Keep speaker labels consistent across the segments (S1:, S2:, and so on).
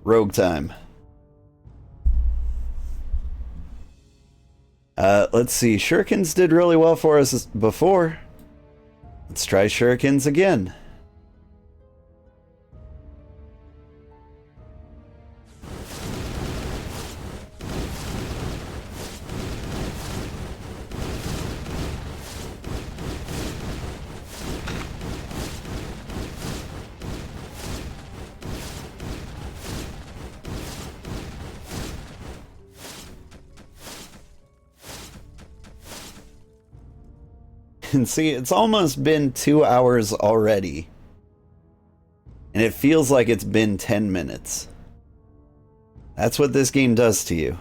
S1: Rogue time. Let's see. Shurikens did really well for us before. Let's try shurikens again. And see, it's almost been 2 hours already. And it feels like it's been 10 minutes. That's what this game does to you.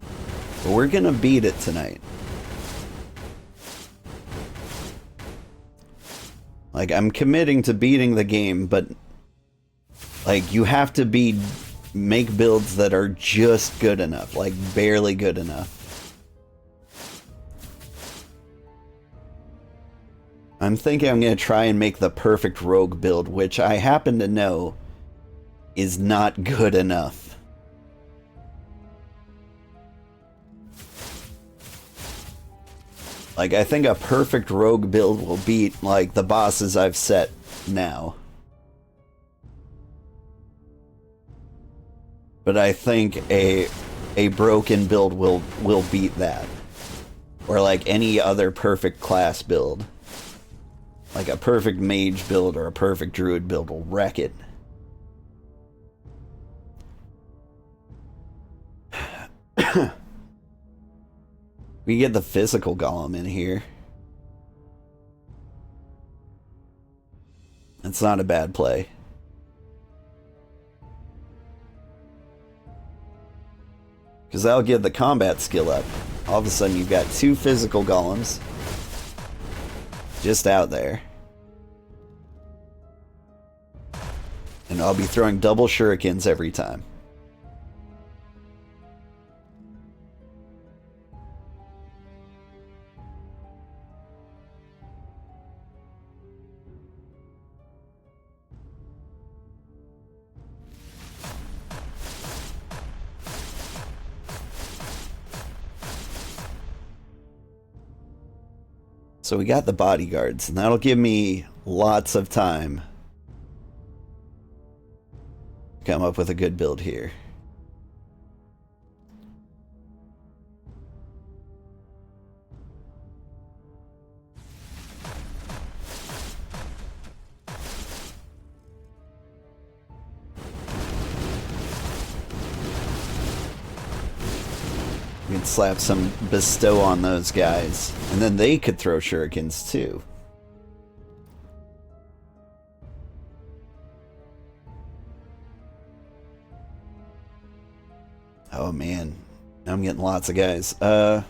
S1: But we're gonna beat it tonight. Like, I'm committing to beating the game, but like, you have to make builds that are just good enough, like barely good enough. I'm thinking I'm going to try and make the perfect rogue build, which I happen to know is not good enough. Like, I think a perfect rogue build will beat, like, the bosses I've set now. But I think a broken build will beat that. Or like any other perfect class build. Like a perfect mage build or a perfect druid build will wreck it. We get the physical golem in here. It's not a bad play. Because that'll give the combat skill up. All of a sudden you've got 2 physical golems just out there. And I'll be throwing double shurikens every time. So we got the bodyguards, and that'll give me lots of time to come up with a good build here. We could slap some bestow on those guys, and then they could throw shurikens too. Oh man, now I'm getting lots of guys. There's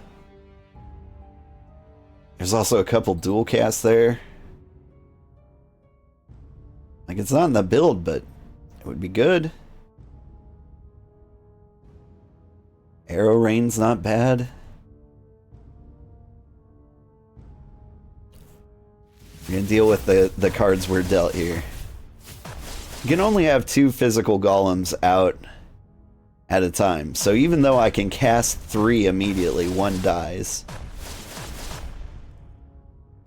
S1: also a couple dual casts there. Like, it's not in the build, but it would be good. Arrow rain's not bad. We're gonna deal with the cards we're dealt here. You can only have 2 physical golems out at a time, so even though I can cast 3 immediately, 1 dies.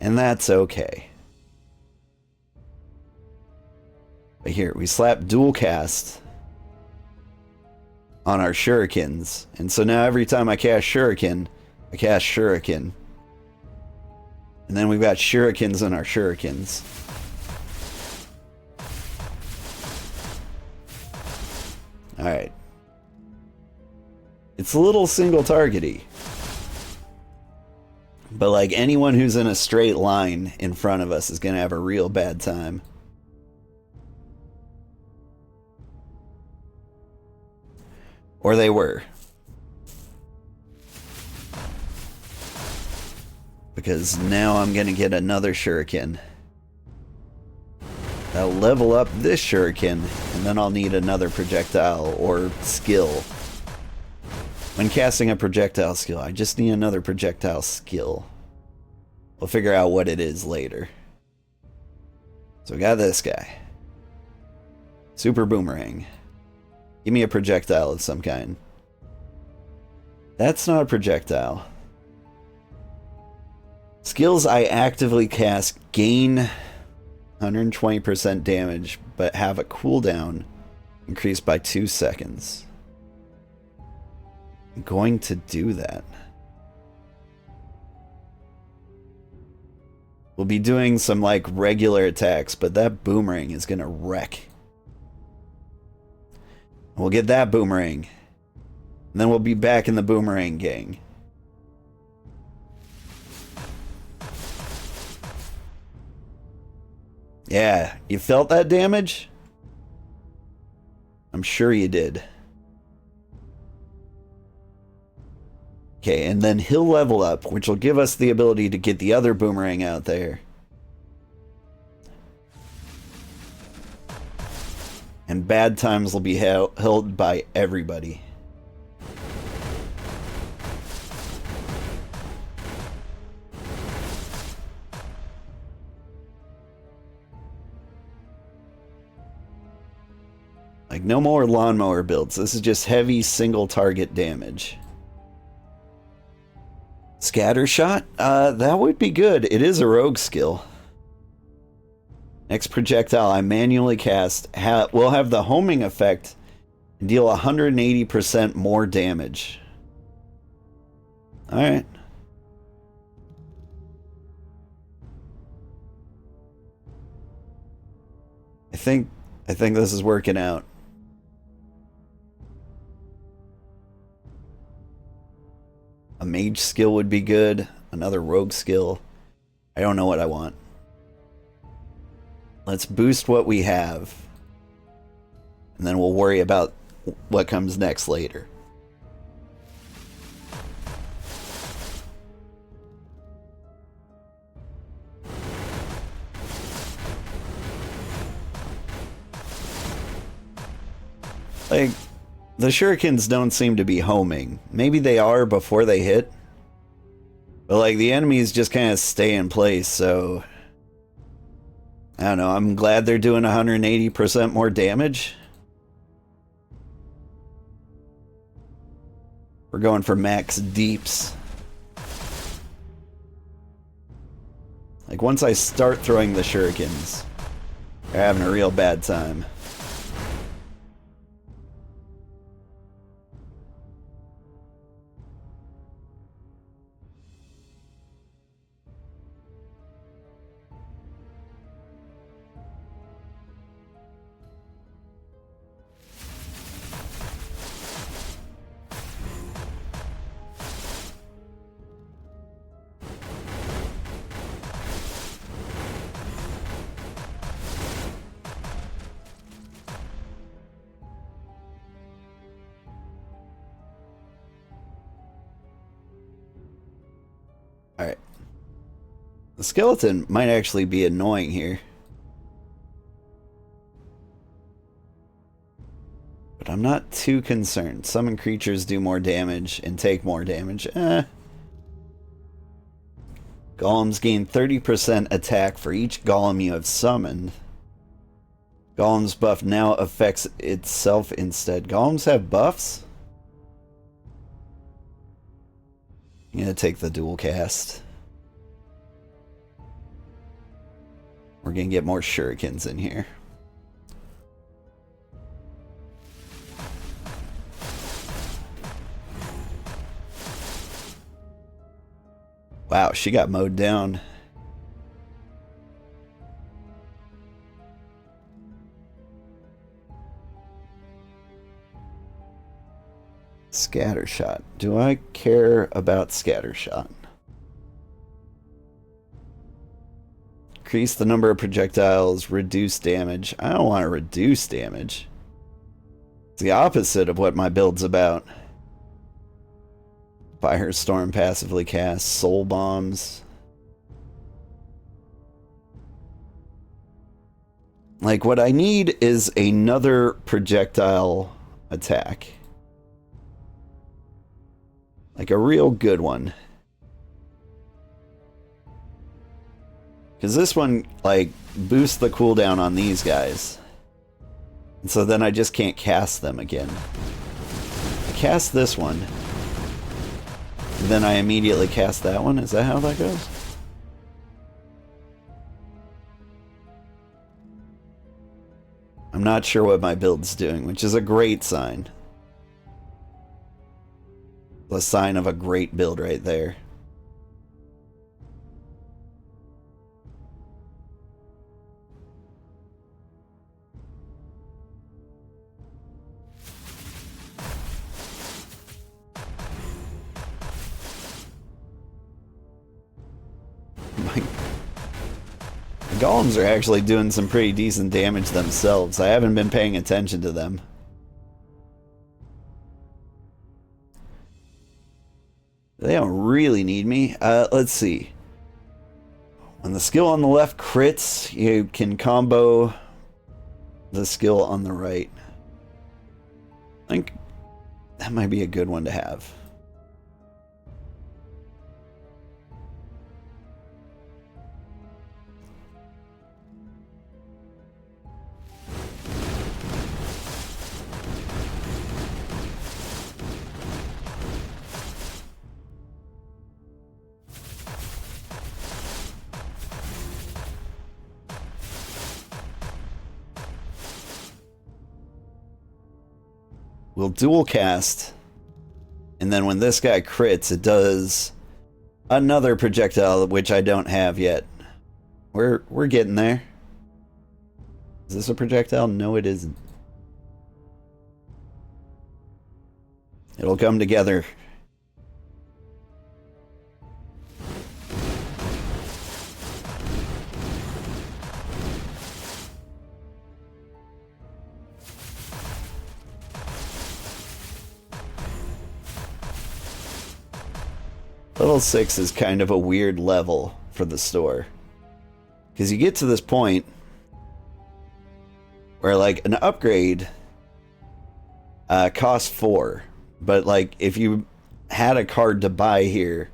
S1: And that's okay. But here, we slap dual cast on our shurikens, and so now every time I cast shuriken, I cast shuriken. And then we've got shurikens on our shurikens. Alright. It's a little single targety. But like, anyone who's in a straight line in front of us is gonna have a real bad time. Or they were. Because now I'm gonna get another shuriken. I'll level up this shuriken, and then I'll need another projectile or skill. When casting a projectile skill, I just need another projectile skill. We'll figure out what it is later. So we got this guy. Super boomerang. Give me a projectile of some kind. That's not a projectile. Skills I actively cast gain 120% damage, but have a cooldown increased by 2 seconds. I'm going to do that. We'll be doing some like regular attacks, but that boomerang is gonna wreck. We'll get that boomerang. And then we'll be back in the boomerang gang. Yeah, you felt that damage? I'm sure you did. Okay, and then he'll level up, which will give us the ability to get the other boomerang out there. And bad times will be held by everybody. Like, no more lawnmower builds. This is just heavy single target damage. Scatter shot? That would be good. It is a rogue skill. Next projectile I manually cast will have the homing effect and deal 180% more damage. Alright. I think this is working out. A mage skill would be good. Another rogue skill. I don't know what I want. Let's boost what we have. And then we'll worry about what comes next later. Like, the shurikens don't seem to be homing. Maybe they are before they hit. But like, the enemies just kind of stay in place, so I don't know, I'm glad they're doing 180% more damage. We're going for max deeps. Like, once I start throwing the shurikens, they're having a real bad time. Alright. The skeleton might actually be annoying here. But I'm not too concerned. Summon creatures do more damage and take more damage. Golems gain 30% attack for each golem you have summoned. Golem's buff now affects itself instead. Golems have buffs? I'm gonna take the dual cast. We're gonna get more shurikens in here. Wow, she got mowed down. Scattershot. Do I care about scattershot? Increase the number of projectiles, reduce damage. I don't want to reduce damage. It's the opposite of what my build's about. Firestorm passively cast, soul bombs. Like, what I need is another projectile attack. Like a real good one. Because this one, like, boosts the cooldown on these guys. And so then I just can't cast them again. I cast this one. And then I immediately cast that one. Is that how that goes? I'm not sure what my build's doing, which is a great sign. The sign of a great build right there. The golems are actually doing some pretty decent damage themselves. I haven't been paying attention to them. They don't really need me. Let's see. When the skill on the left crits, you can combo the skill on the right. I think that might be a good one to have. We'll dual cast, and then when this guy crits, it does another projectile, which I don't have yet. We're getting there. Is this a projectile? No, it isn't. It'll come together. Level 6 is kind of a weird level for the store. Because you get to this point where, like, an upgrade costs 4. But, like, if you had a card to buy here,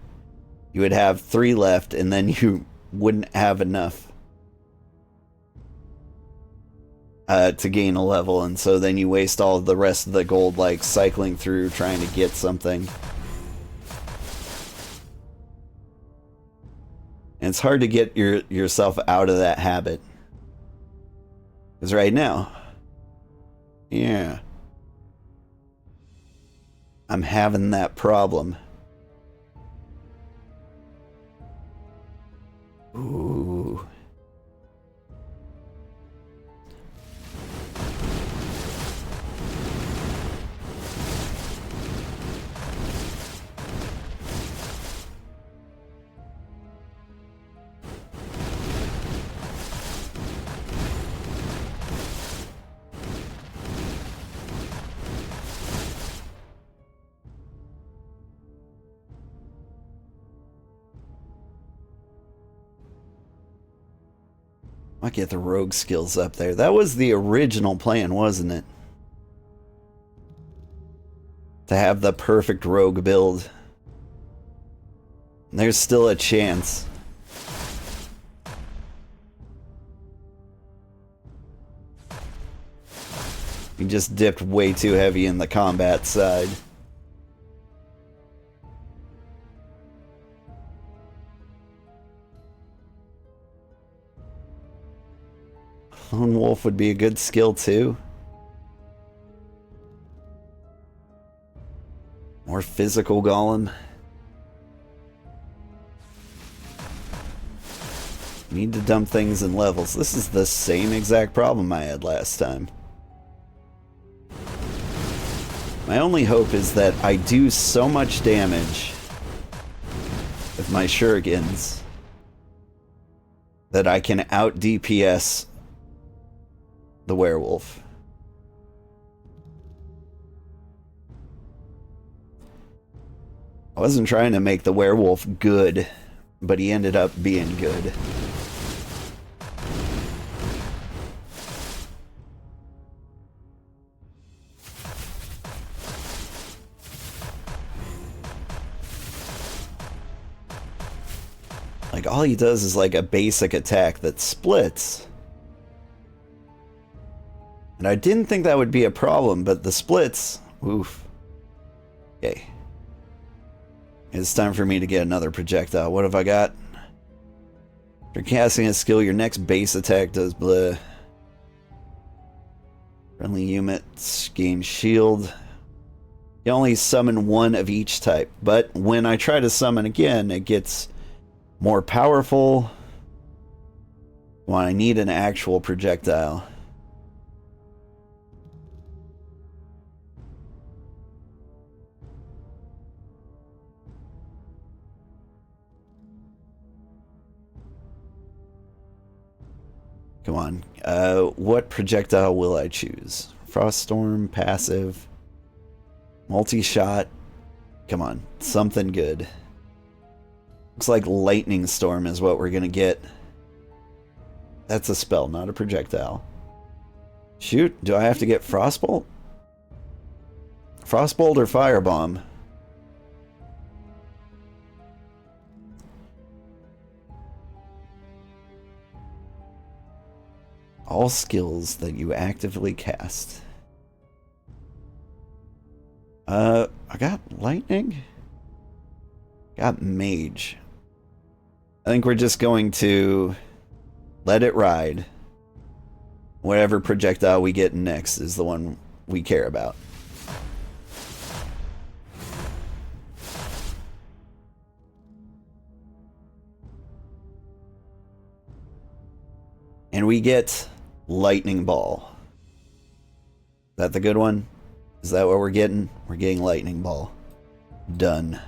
S1: you would have 3 left, and then you wouldn't have enough to gain a level. And so then you waste all of the rest of the gold, like, cycling through trying to get something. And it's hard to get yourself out of that habit. Because right now, yeah, I'm having that problem. Ooh. I'll get the rogue skills up there. That was the original plan, wasn't it? To have the perfect rogue build. And there's still a chance. You just dipped way too heavy in the combat side. Lone Wolf would be a good skill too. More physical golem. Need to dump things in levels. This is the same exact problem I had last time. My only hope is that I do so much damage with my shurikens that I can out DPS the werewolf. I wasn't trying to make the werewolf good, but he ended up being good. Like, like, all he does is, like, a basic attack that splits. And I didn't think that would be a problem, but the splits... Oof. Okay. It's time for me to get another projectile. What have I got? After casting a skill, your next base attack does blah. Friendly units gain shield. You only summon one of each type, but when I try to summon again, it gets more powerful. Well, I need an actual projectile. Come on. What projectile will I choose? Froststorm, passive, multi-shot. Come on, something good. Looks like lightning storm is what we're gonna get. That's a spell, not a projectile. Shoot, do I have to get frostbolt? Frostbolt or firebomb? All skills that you actively cast. I got lightning. Got mage. I think we're just going to let it ride. Whatever projectile we get next is the one we care about. And we get lightning ball. Is that the good one? Is that what we're getting? We're getting lightning ball. Done.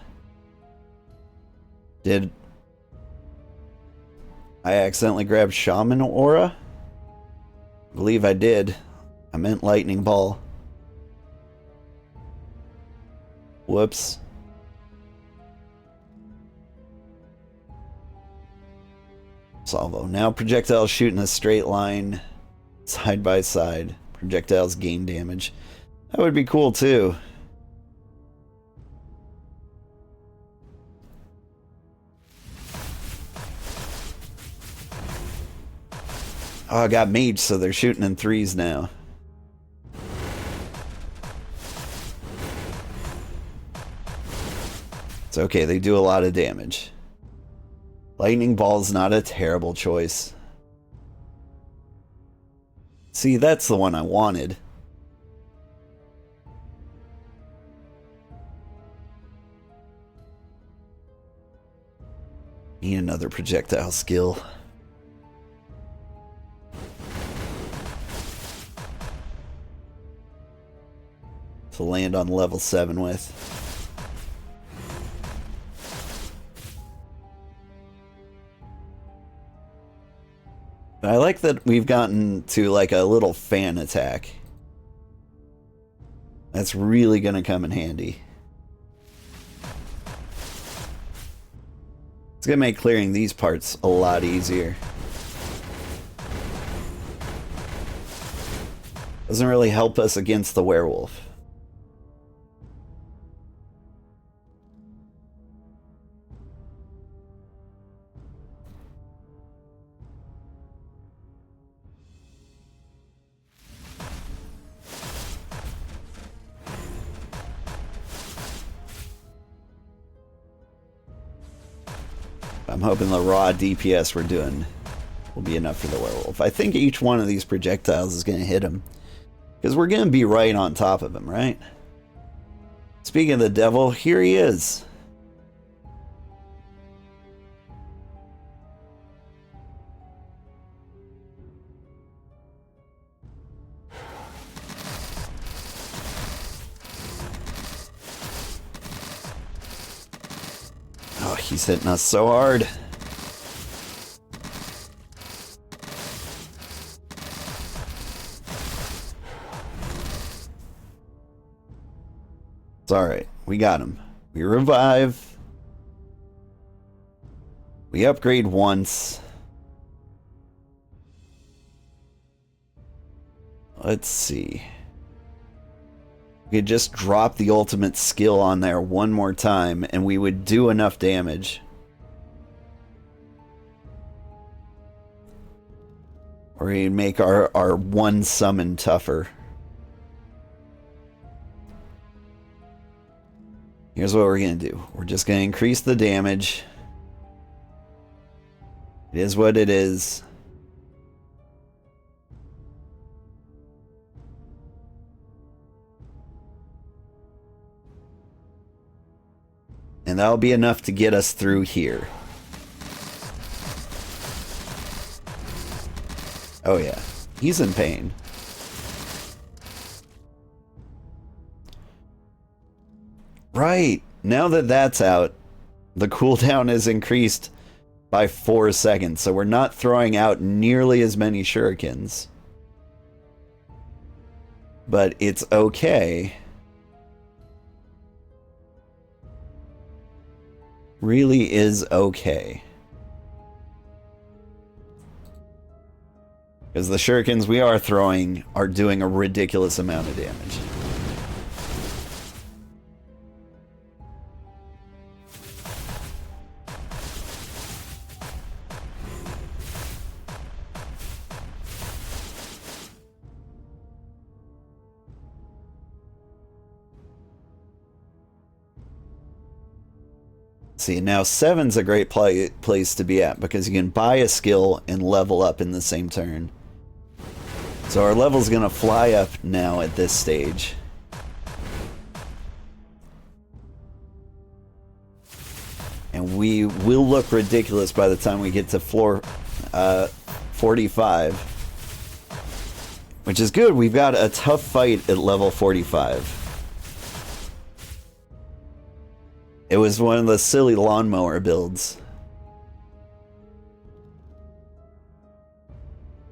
S1: Did I accidentally grab shaman aura? I believe I did. I meant lightning ball. Whoops. Salvo. Now projectiles shoot in a straight line, side by side. Projectiles gain damage. That would be cool too. Oh, I got mage, so they're shooting in threes now. It's okay, they do a lot of damage. Lightning ball's not a terrible choice. See, that's the one I wanted. Need another projectile skill. To land on level 7 with. I like that we've gotten to like a little fan attack. That's really gonna come in handy. It's gonna make clearing these parts a lot easier. Doesn't really help us against the werewolf. I'm hoping the raw DPS we're doing will be enough for the werewolf. I think each one of these projectiles is going to hit him. Because we're going to be right on top of him, right? Speaking of the devil, here he is. Oh, he's hitting us so hard. It's alright. We got him. We revive. We upgrade once. Let's see. We could just drop the ultimate skill on there one more time and we would do enough damage. Or we make our one summon tougher. Here's what we're going to do. We're just going to increase the damage. It is what it is. And that'll be enough to get us through here. Oh yeah, he's in pain. Right, now that that's out, the cooldown is increased by 4 seconds, so we're not throwing out nearly as many shurikens. But it's okay. Really is okay. Because the shurikens we are throwing are doing a ridiculous amount of damage. See, now 7's a great place to be at because you can buy a skill and level up in the same turn. So our level's gonna fly up now at this stage. And we will look ridiculous by the time we get to floor 45. Which is good, we've got a tough fight at level 45. It was one of the silly lawnmower builds.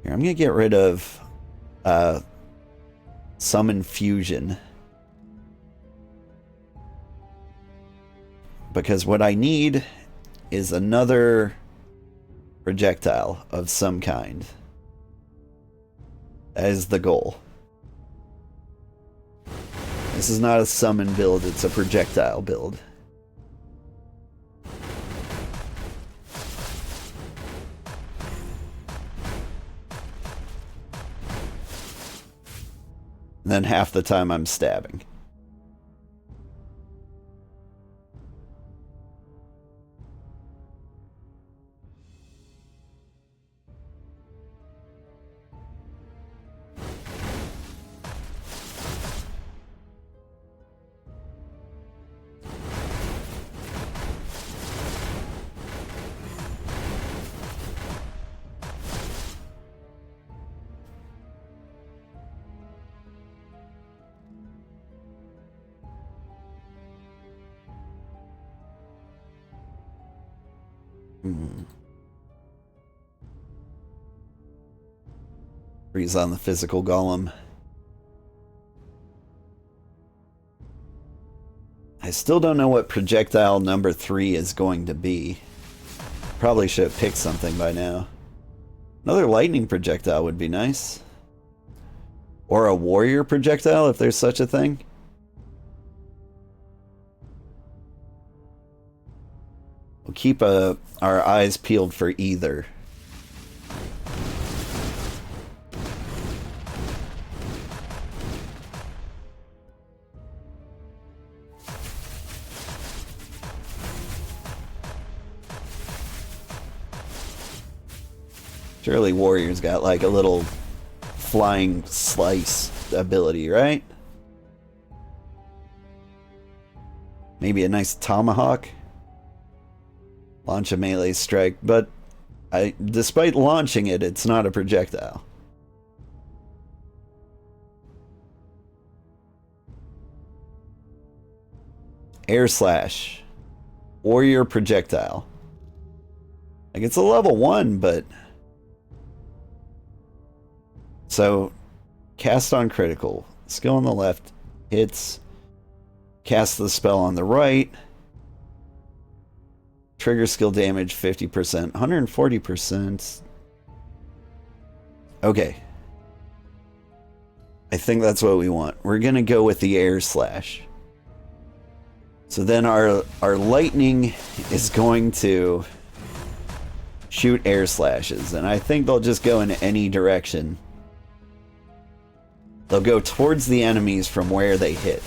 S1: Here, I'm gonna get rid of Summon Fusion. Because what I need is another projectile of some kind. That is the goal. This is not a summon build, it's a projectile build. And then half the time I'm stabbing. Freeze on the physical golem. I still don't know what projectile number 3 is going to be. Probably should have picked something by now. Another lightning projectile would be nice. Or a warrior projectile, if there's such a thing. We'll keep our eyes peeled for either. Surely warrior's got like a little flying slice ability, right? Maybe a nice tomahawk? Launch a melee strike, but despite launching it, it's not a projectile. Air slash. Warrior projectile. Like, it's a level 1, but... So, cast on critical. Skill on the left hits. Cast the spell on the right. Trigger skill damage 50%. 140%. Okay. I think that's what we want. We're gonna go with the air slash. So then our lightning is going to shoot air slashes, and I think they'll just go in any direction. They'll go towards the enemies from where they hit.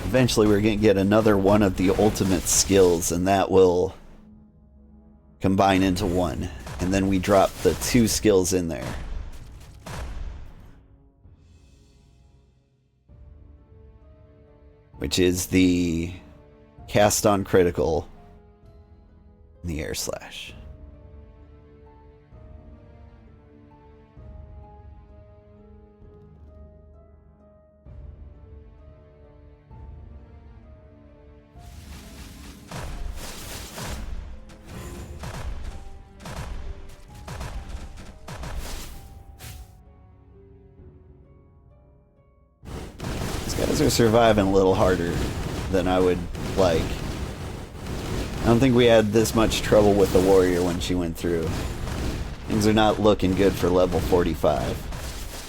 S1: Eventually we're going to get another one of the ultimate skills, and that will combine into one. And then we drop the 2 skills in there. Which is the cast on critical and the air slash. These guys are surviving a little harder than I would like. I don't think we had this much trouble with the warrior when she went through. Things are not looking good for level 45.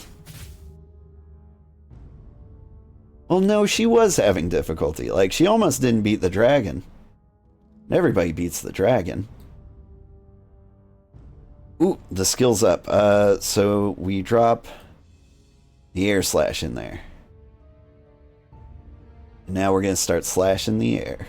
S1: Well, no, she was having difficulty. Like, she almost didn't beat the dragon. Everybody beats the dragon. Ooh, the skill's up. So we drop the air slash in there. And now we're going to start slashing the air.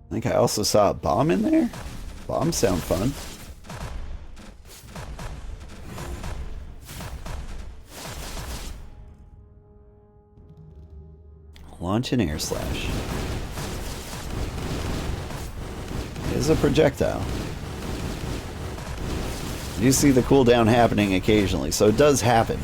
S1: I think I also saw a bomb in there. Bombs sound fun. Launch an air slash. It is a projectile. You see the cooldown happening occasionally, so it does happen.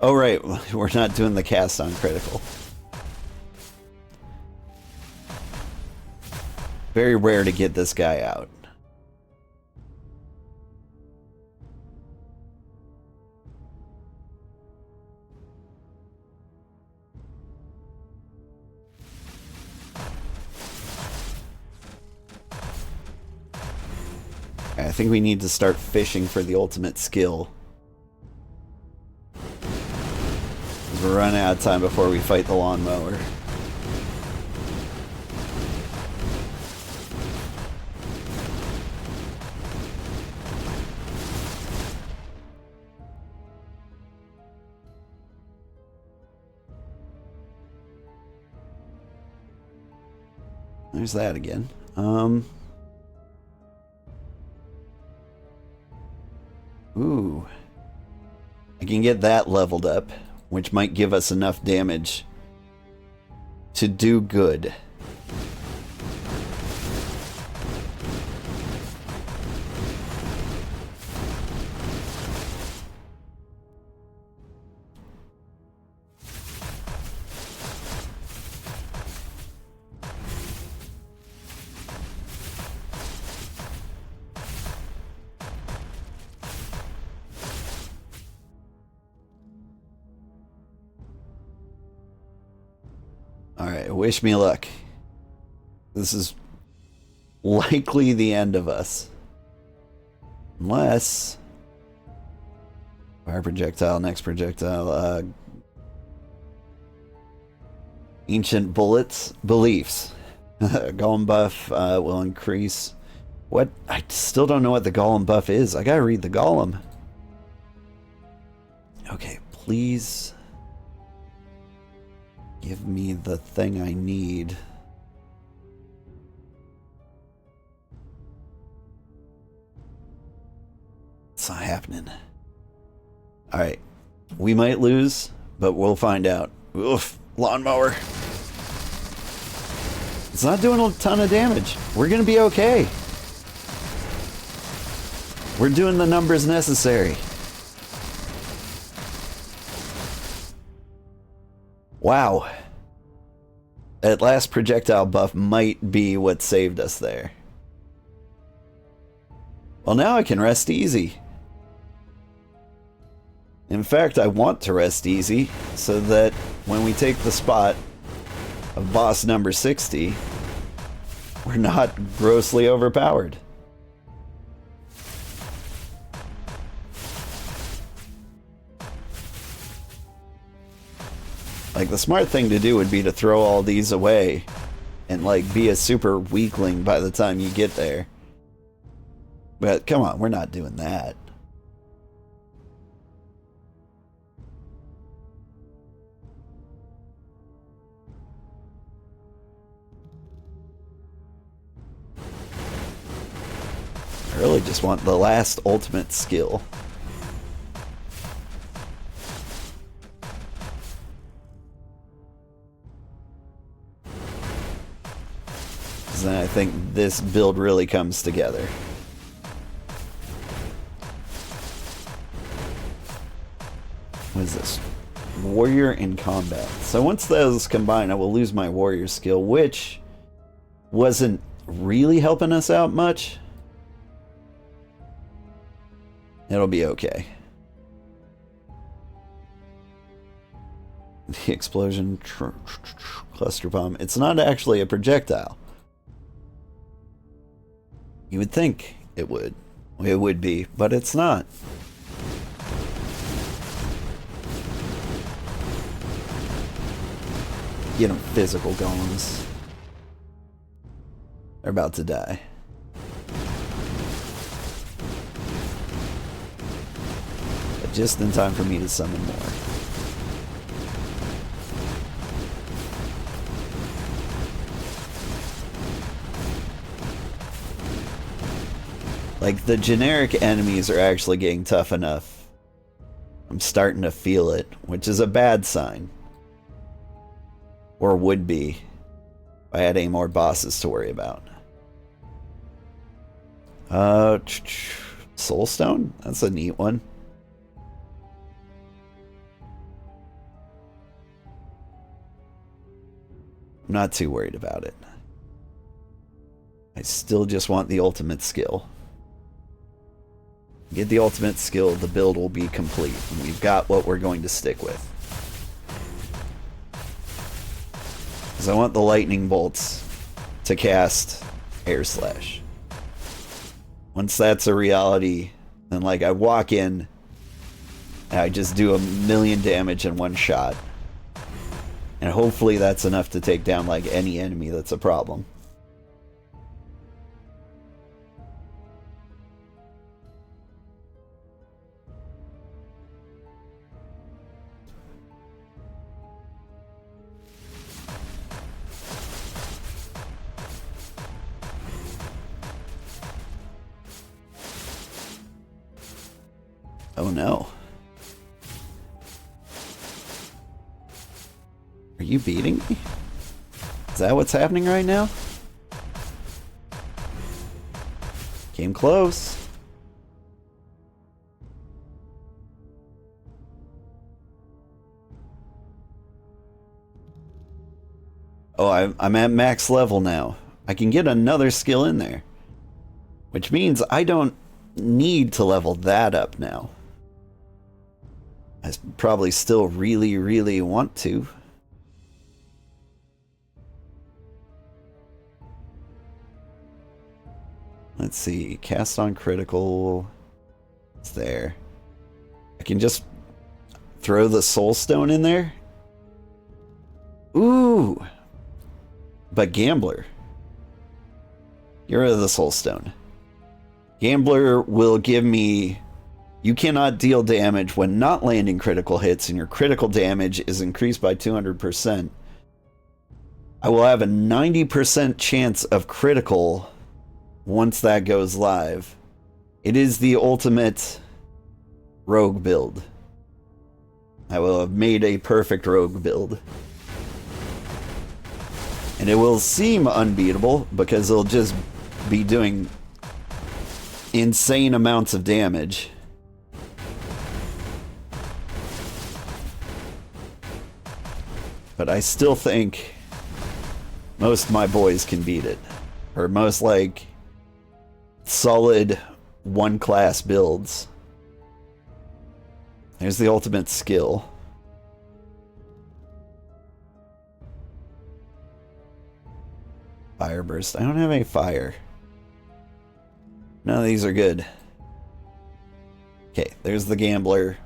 S1: Oh, right. We're not doing the cast on critical. Very rare to get this guy out. I think we need to start fishing for the ultimate skill. We're running out of time before we fight the lawnmower. There's that again. Ooh. I can get that leveled up, which might give us enough damage to do good. Alright, wish me luck. This is likely the end of us. Unless... Fire projectile, next projectile, ancient beliefs. Golem buff will increase... What? I still don't know what the golem buff is. I gotta read the golem. Okay, please give me the thing I need. It's not happening. Alright. We might lose, but we'll find out. Oof. Lawnmower. It's not doing a ton of damage. We're gonna be okay. We're doing the numbers necessary. Wow. That last projectile buff might be what saved us there. Well, now I can rest easy. In fact, I want to rest easy so that when we take the spot of boss number 60, we're not grossly overpowered. Like, the smart thing to do would be to throw all these away and, like, be a super weakling by the time you get there. But, come on, we're not doing that. I really just want the last ultimate skill. Then I think this build really comes together. What is this? Warrior in combat. So once those combine, I will lose my warrior skill, which wasn't really helping us out much. It'll be okay. The explosion cluster bomb. It's not actually a projectile. You would think it would. It would be, but it's not. Get them, physical golems. They're about to die. But just in time for me to summon more. Like, the generic enemies are actually getting tough enough. I'm starting to feel it, which is a bad sign. Or would be, if I had any more bosses to worry about. Soulstone? That's a neat one. I'm not too worried about it. I still just want the ultimate skill. Get the ultimate skill, the build will be complete. And we've got what we're going to stick with. Because I want the lightning bolts to cast Air Slash. Once that's a reality, then like I walk in and I just do 1,000,000 damage in one shot. And hopefully that's enough to take down like any enemy that's a problem. Oh no. Are you beating me? Is that what's happening right now? Came close. Oh, I'm at max level now. I can get another skill in there. Which means I don't need to level that up now. I probably still really, really want to. Let's see. Cast on critical. It's there. I can just throw the soul stone in there. Ooh. But Gambler. Get rid of the soul stone. Gambler will give me You cannot deal damage when not landing critical hits, and your critical damage is increased by 200%. I will have a 90% chance of critical once that goes live. It is the ultimate rogue build. I will have made a perfect rogue build. And it will seem unbeatable because it'll just be doing insane amounts of damage. But I still think most of my boys can beat it. Or most, like, solid one-class builds. There's the ultimate skill. Fire burst. I don't have any fire. None of these are good. Okay, there's the gambler.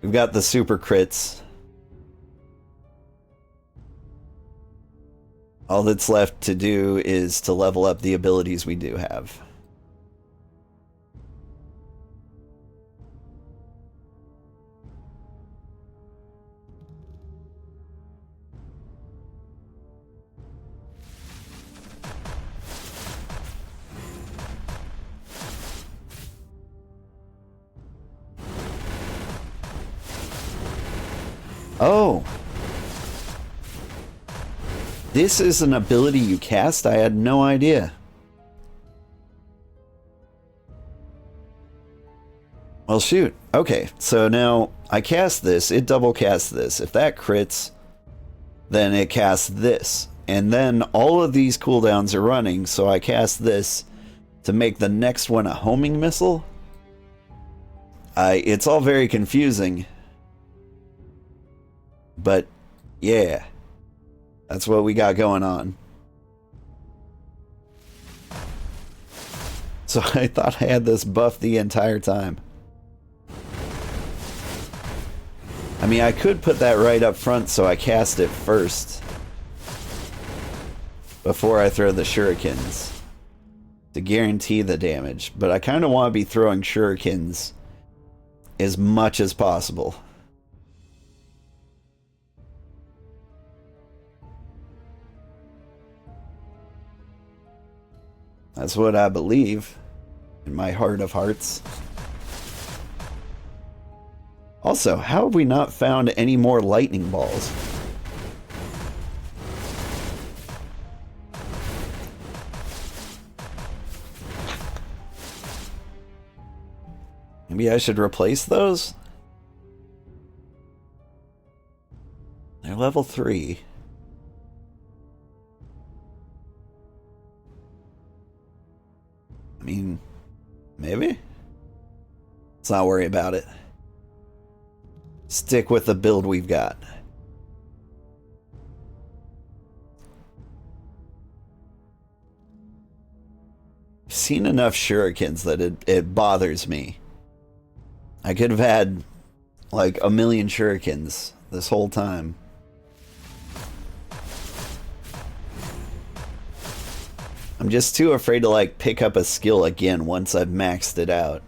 S1: We've got the super crits. All that's left to do is to level up the abilities we do have. Oh! This is an ability you cast? I had no idea. Well, shoot. Okay, so now I cast this, it double casts this. If that crits, then it casts this. And then all of these cooldowns are running, so I cast this to make the next one a homing missile. It's all very confusing. But, yeah. That's what we got going on. So I thought I had this buff the entire time. I mean, I could put that right up front so I cast it first. Before I throw the shurikens. To guarantee the damage. But I kind of want to be throwing shurikens as much as possible. That's what I believe in my heart of hearts. Also, how have we not found any more lightning balls? Maybe I should replace those? They're level 3. I mean, maybe? Let's not worry about it. Stick with the build we've got. I've seen enough shurikens that it bothers me. I could have had like 1,000,000 shurikens this whole time. I'm just too afraid to like pick up a skill again once I've maxed it out.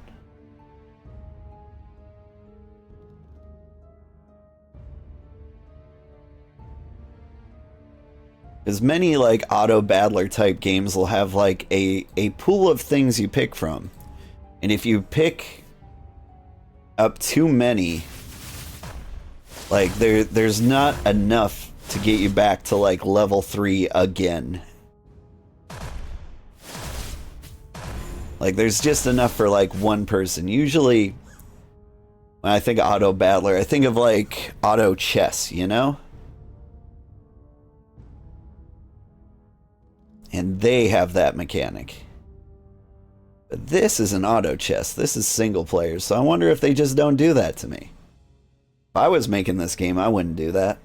S1: As many like auto battler type games will have like a pool of things you pick from. And if you pick up too many, like there's not enough to get you back to like level 3 again. Like, there's just enough for, like, one person. Usually, when I think of auto battler, I think of, like, auto chess, you know? And they have that mechanic. But this is an auto chess. This is single player, so I wonder if they just don't do that to me. If I was making this game, I wouldn't do that.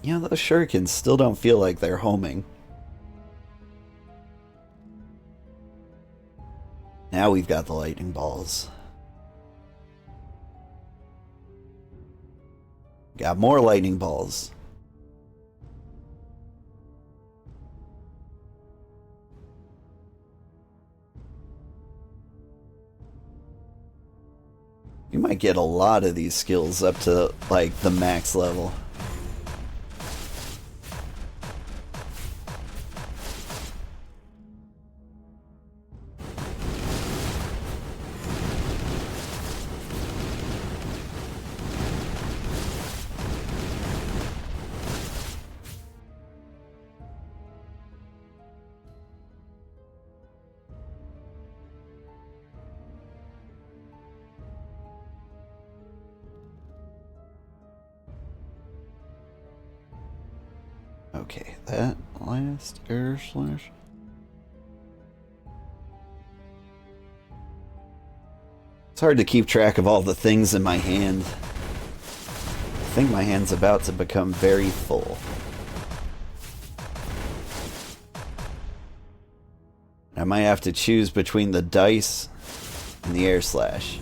S1: You know, those shurikens still don't feel like they're homing. Now we've got the lightning balls. Got more lightning balls. You might get a lot of these skills up to, like, the max level. Okay, that last air slash. It's hard to keep track of all the things in my hand. I think my hand's about to become very full. I might have to choose between the dice and the air slash.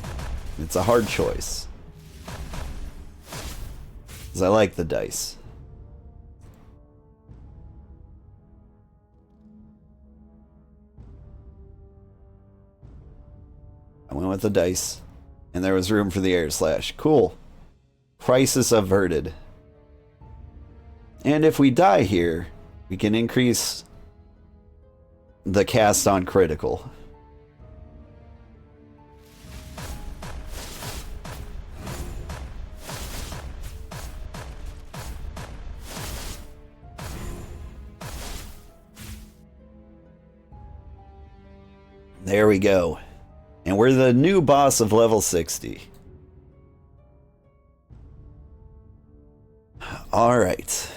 S1: It's a hard choice. Because I like the dice. I went with the dice, and there was room for the air slash. Cool. Crisis averted. And if we die here, we can increase the cast on critical. There we go. And we're the new boss of level 60. Alright.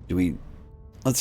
S1: Do we